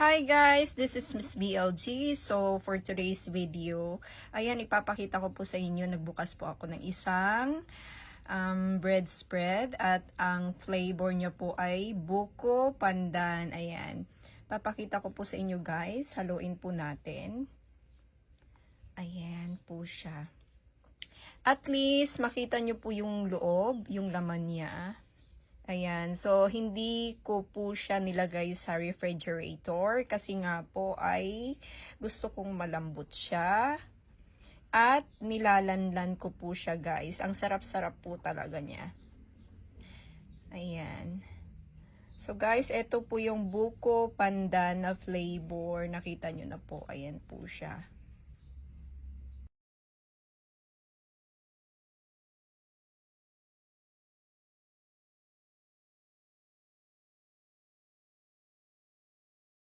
Hi guys, this is Miss BLG. So for today's video, ayan ipapakita ko po sa inyo, nagbukas po ako ng isang bread spread at ang flavor niya po ay buko pandan. Ayan, papakita ko po sa inyo guys, haluin po natin. Ayan po siya. At least makita nyo po yung loob, yung laman niya. Ayan, so hindi ko po siya nilagay sa refrigerator kasi nga po ay gusto kong malambot siya. At nilalanlan ko po siya guys. Ang sarap-sarap po talaga niya. Ayan. So guys, ito po yung buko pandan na flavor. Nakita nyo na po, ayan po siya.